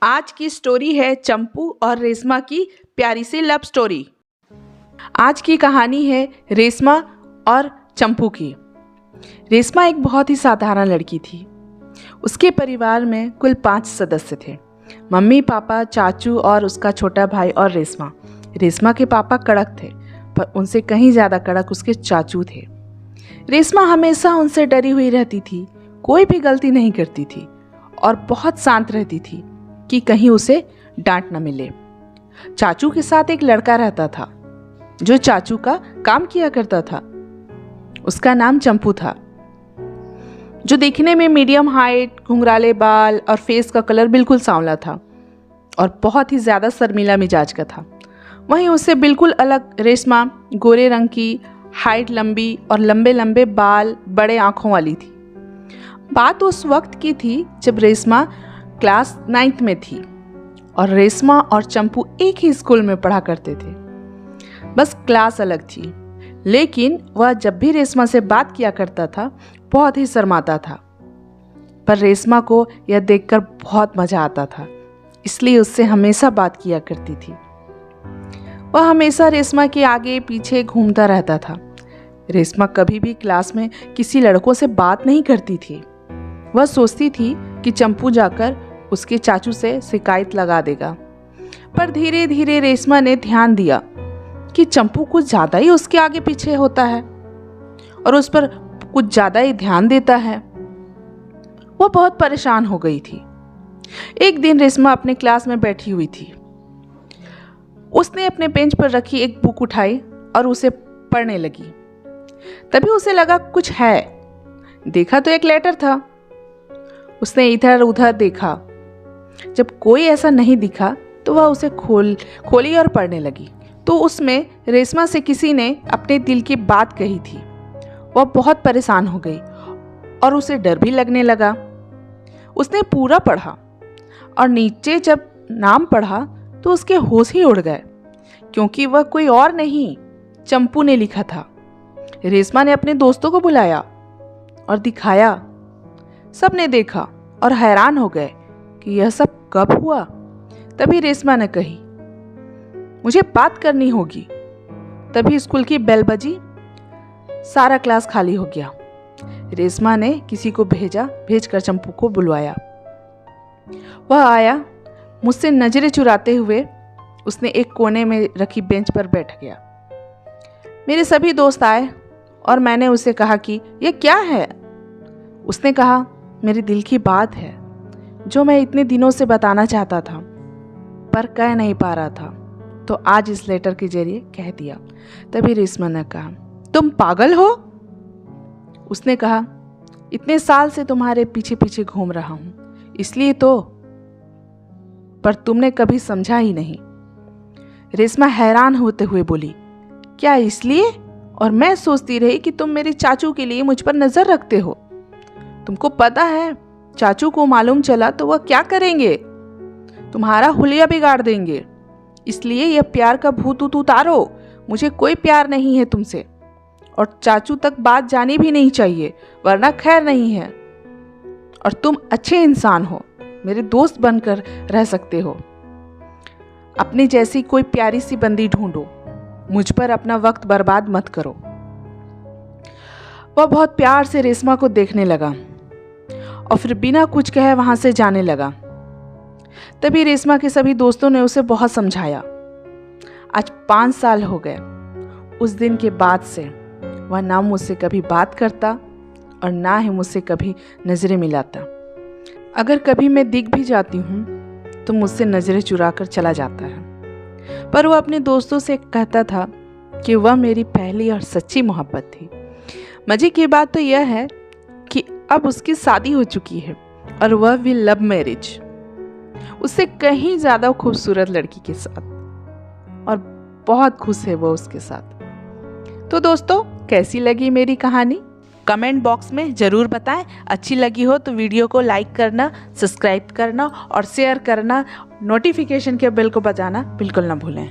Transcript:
आज की स्टोरी है चंपू और रेशमा की प्यारी सी लव स्टोरी। आज की कहानी है रेशमा और चंपू की। रेशमा एक बहुत ही साधारण लड़की थी। उसके परिवार में कुल 5 सदस्य थे। मम्मी, पापा, चाचू और उसका छोटा भाई और रेशमा। रेशमा के पापा कड़क थे, पर उनसे कहीं ज़्यादा कड़क उसके चाचू थे। रेशमा हमेशा उनसे डरी हुई रहती थी, कोई भी गलती नहीं करती थी और बहुत शांत रहती थी कि कहीं उसे डांट न मिले। चाचू के साथ एक लड़का रहता था जो चाचू का काम किया करता था। उसका नाम चंपू था, जो दिखने में मीडियम हाइट, घुंघराले बाल और फेस का कलर बिल्कुल सांवला था और बहुत ही ज़्यादा शर्मीला मिजाज का था। वहीं उससे बिल्कुल अलग रेशमा गोरे रंग की, हाइट लंबी और लंबे लंबे बाल, बड़े आँखों वाली थी। बात उस वक्त की थी जब रेशमा क्लास 9th में थी और रेशमा और चंपू एक ही स्कूल में पढ़ा करते थे। बस क्लास अलग थी, लेकिन वह जब भी रेशमा से बात किया करता था बहुत ही शर्माता था। पर रेशमा को यह देखकर बहुत मज़ा आता था, इसलिए उससे हमेशा बात किया करती थी। वह हमेशा रेशमा के आगे पीछे घूमता रहता था। रेशमा कभी भी क्लास में किसी लड़कों से बात नहीं करती थी। वह सोचती थी कि चंपू जाकर उसके चाचू से शिकायत लगा देगा। पर धीरे धीरे रेशमा ने ध्यान दिया कि चंपू कुछ ज़्यादा ही उसके आगे पीछे होता है और उस पर कुछ ज़्यादा ही ध्यान देता है। वह बहुत परेशान हो गई थी। एक दिन रेशमा अपने क्लास में बैठी हुई थी। उसने अपने बेंच पर रखी एक बुक उठाई और उसे पढ़ने लगी। तभी उसे लगा कुछ है। देखा तो एक लेटर था। उसने इधर उधर देखा। जब कोई ऐसा नहीं दिखा तो वह उसे खोली और पढ़ने लगी। तो उसमें रेशमा से किसी ने अपने दिल की बात कही थी। वह बहुत परेशान हो गई और उसे डर भी लगने लगा। उसने पूरा पढ़ा और नीचे जब नाम पढ़ा तो उसके होश ही उड़ गए, क्योंकि वह कोई और नहीं, चंपू ने लिखा था। रेशमा ने अपने दोस्तों को बुलाया और दिखाया। सब ने देखा और हैरान हो गए कि यह सब कब हुआ। तभी रेशमा ने कही, मुझे बात करनी होगी। तभी स्कूल की बेल बजी। सारा क्लास खाली हो गया। रेशमा ने किसी को भेजकर चंपू को बुलवाया। वह आया। मुझसे नजरें चुराते हुए उसने एक कोने में रखी बेंच पर बैठ गया। मेरे सभी दोस्त आए और मैंने उसे कहा कि यह क्या है। उसने कहा, मेरे दिल की बात है जो मैं इतने दिनों से बताना चाहता था पर कह नहीं पा रहा था, तो आज इस लेटर के जरिए कह दिया। तभी रेशमा ने कहा, तुम पागल हो? उसने कहा, इतने साल से तुम्हारे पीछे पीछे घूम रहा हूं, इसलिए तो, पर तुमने कभी समझा ही नहीं। रेशमा हैरान होते हुए बोली, क्या इसलिए? और मैं सोचती रही कि तुम मेरे चाचू के लिए मुझ पर नजर रखते हो। तुमको पता है चाचू को मालूम चला तो वह क्या करेंगे? तुम्हारा हुलिया बिगाड़ देंगे। इसलिए यह प्यार का भूत उतारो। मुझे कोई प्यार नहीं है तुमसे और चाचू तक बात जानी भी नहीं चाहिए, वरना खैर नहीं है। और तुम अच्छे इंसान हो, मेरे दोस्त बनकर रह सकते हो। अपनी जैसी कोई प्यारी सी बंदी ढूंढो, मुझ पर अपना वक्त बर्बाद मत करो। वह बहुत प्यार से रेशमा को देखने लगा और फिर बिना कुछ कहे वहां से जाने लगा। तभी रेशमा के सभी दोस्तों ने उसे बहुत समझाया। आज 5 साल हो गए। उस दिन के बाद से वह ना मुझसे कभी बात करता और ना ही मुझसे कभी नजरें मिलाता। अगर कभी मैं दिख भी जाती हूँ तो मुझसे नजरें चुरा कर चला जाता है। पर वह अपने दोस्तों से कहता था कि वह मेरी पहली और सच्ची मोहब्बत थी। मजे की बात तो यह है कि अब उसकी शादी हो चुकी है और वह भी लव मैरिज, उससे कहीं ज़्यादा खूबसूरत लड़की के साथ, और बहुत खुश है वो उसके साथ। तो दोस्तों, कैसी लगी मेरी कहानी? कमेंट बॉक्स में ज़रूर बताएं। अच्छी लगी हो तो वीडियो को लाइक करना, सब्सक्राइब करना और शेयर करना, नोटिफिकेशन के बेल को बजाना बिल्कुल ना भूलें।